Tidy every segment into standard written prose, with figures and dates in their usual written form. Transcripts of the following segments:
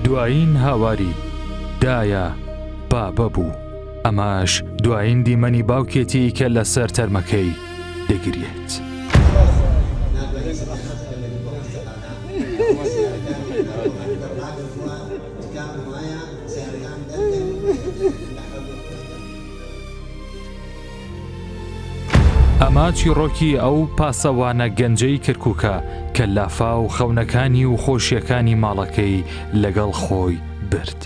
دوایین هاواری دایە بابە بوو. ئەماش دوایین دیمەنی باوکێتی کە لەسەر تەرمەکەی دەگرێت. ئەمە چیرۆکی ئەو پاسەوانە گەنجەی کەرکووکە کە لافا و خەونەکانی و خۆشیەکانی ماڵەکەی لەگەڵ خۆی برد.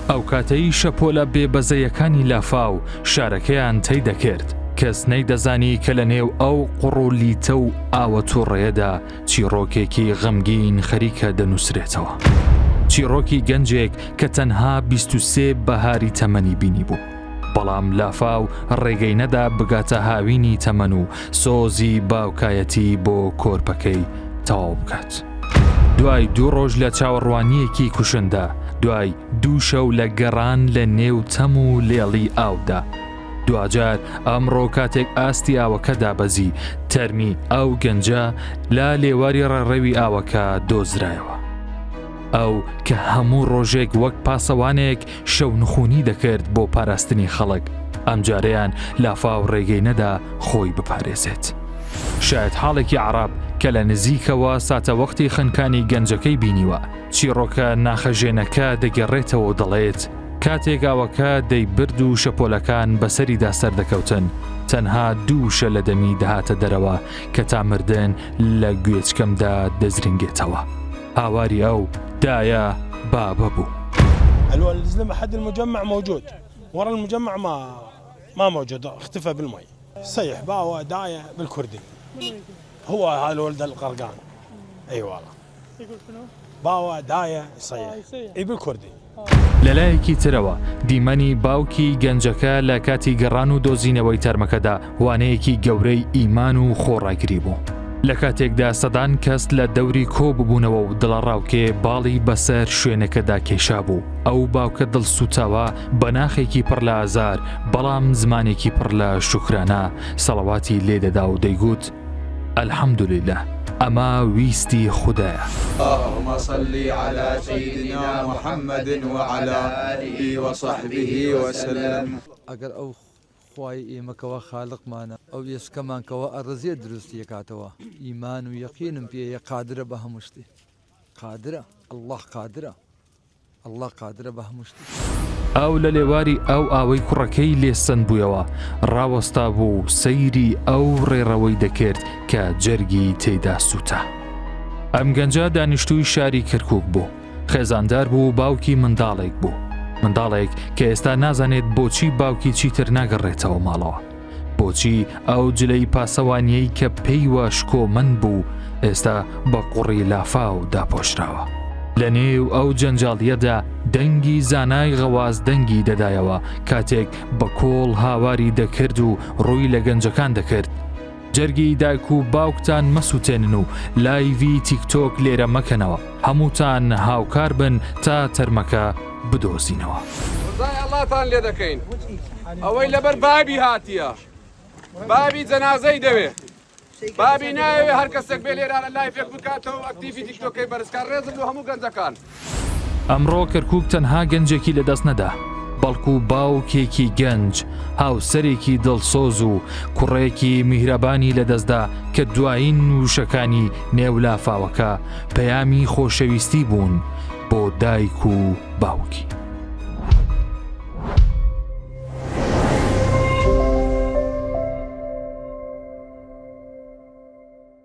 ئەو کاتەی شەپۆلە بێبەزەیەکانی لافا و شارەکەیان تێی دەکرد، کەس نەیدەزانی کە لە نێو ئەو قوڕولیتە و ئاوەتوڕێدا چیرۆکێکی غەمگین خەریکە دەنووسرێتەوە. چیرۆکی گەنجێک کە تەنها 23 بەهاری تەمەنی بینی بوو، بەڵام لافا و ڕێگەی نەدا بگاتە هاوینی تەمەن و سۆزی باوکایەتی بۆ کۆرپەکەی تەواو بکات. دوای 2 ڕۆژ لە چاوەڕوانیەکی کوشندا، دوای 2 شەو لە گەڕان لە نێو تەم و لێڵی ئاودا، دوجار ئەمڕۆ کاتێک ئاستی ئاوەکە دابەزی، تەرمی ئەو گەنجە لا لێواری ڕێڕەوی ئاوەکە دۆزرایەوە. ئەو کە هەموو ڕۆژێک وەک پاسەوانێک شەو نخوونی دەکرد بۆ پاراستنی خەڵک، ئەمجارەیان لافا و ڕێگەی نەدا خۆی بپارێزێت. شاید حاڵێکی عەراب کە لە نزیکەوە ساتە وەختی خنکانی گەنجەکەی بینیوە، چیرۆکە ناخەژێنەکە دەگەڕێتەوە و دەڵێت کاتێک ئاوەکە دەیبرد و شەپۆلەکان بەسەریدا سەردەکەوتن، تەنها 2 شە لە دەمی دەهاتە دەرەوە کە تا مردن لە گوێچکەمدا دەزرنگێتەوە. هاواری ئەو دایە بابە بوو. الزلمة حد المجمع موجود، ورا المجمع ما موجود، اختفى بالمي. صيح باوة داية بالكردي. هو هذا الولد القرقان. اي والله. يقول شنو؟ باوة داية يصيح. اي بالكردي. لەلایەکی ترەوە دیمەنی باوکی گەنجەکە لە کاتی گەڕان و دۆزینەوەی تەرمەکەدا وانەیەکی گەورەی ئیمان و خۆڕاگری بوو. لە کاتێکدا سەدان کەس لە دەوری کۆ ببوونەوە و دڵەڕاوکێ باڵی بەسەر شوێنەکەدا کێشا بوو. ئەو باوکە دڵسوتاوە بە ناخێکی پڕ لە ئازار، بەڵام زمانێکی پڕ لە شوکرانە سەڵەواتی لێدەدا و دەیگوت ئەلحەمدوللیلە، ئەمە ویستی خودایە. اللهم صل على سيدنا محمد وعلى آله وصحبه وسلم. ئەگەر ئەو خوای ئێمەکەوە خالقمانە، ئەو یەسکەمانکەوە ئەڕزیە دروستی یەکاتەوە، ئیمان و یەقینم پێیە قادرە بە هەموو شتێ. قادرە، ئەڵڵاه قادرە، ئەڵڵاه قادرە بە هەموو شتێ. ئەو لە لێواری ئەو ئاوەی کوڕەکەی لێسەند بوویەوە ڕاوەستا بوو سەیری ئەو ڕێڕەوەی دەکرد کە جەرگی تێیدا سووتە. ئەم گەنجە دانیشتووی شاری کەرکووک بوو، خێزاندار بوو، باوکی منداڵێک بوو، منداڵێک کە ئێستا نازانێت بۆچی باوکی چیتر ناگەڕێتەوە ماڵەوە، بۆچی ئەو جلەی پاسەوانیەی کە پێیوە شکۆمەند بوو ئێستا بە قوڕی لافا و داپۆشراوە. لە نێو ئەو جەنجاڵیەدا دەنگی زانای غەواز دەنگی دەدایەوە کاتێک بە کۆڵ هاواری دەکرد و ڕووی لە گەنجەکان دەکرد. جەرگی دایک و باوکتان مەسووتێنن و لایڤی تیکتۆک لێرە مەکەنەوە، هەمووتان هاوکار بن تا تەرمەکە بدۆزینەوە. ڕزای ئەڵڵاتان لێ دەکەین، ئەوەی لەبەر بابی هاتیە، بابی جەنازەی دەوێ، بابی ناوێ هەر کەسێک بێ لێرە لایڤێک بکاتەوە ئەکتیڤی تیکتۆکەی بەرزکار ڕێزم بۆ هەموو گەنجەکان. ئەمڕۆ کەرکووک تەنها گەنجێکی لەدەست نەدا، بەڵکو باوکێکی گەنج، هاوسەرێکی دڵسۆز و کوڕێکی میهرەبانی لەدەستدا کە دوایین وشەکانی نێولافاوەکە پەیامی خۆشەویستی بوون بۆ دایک و باوکی.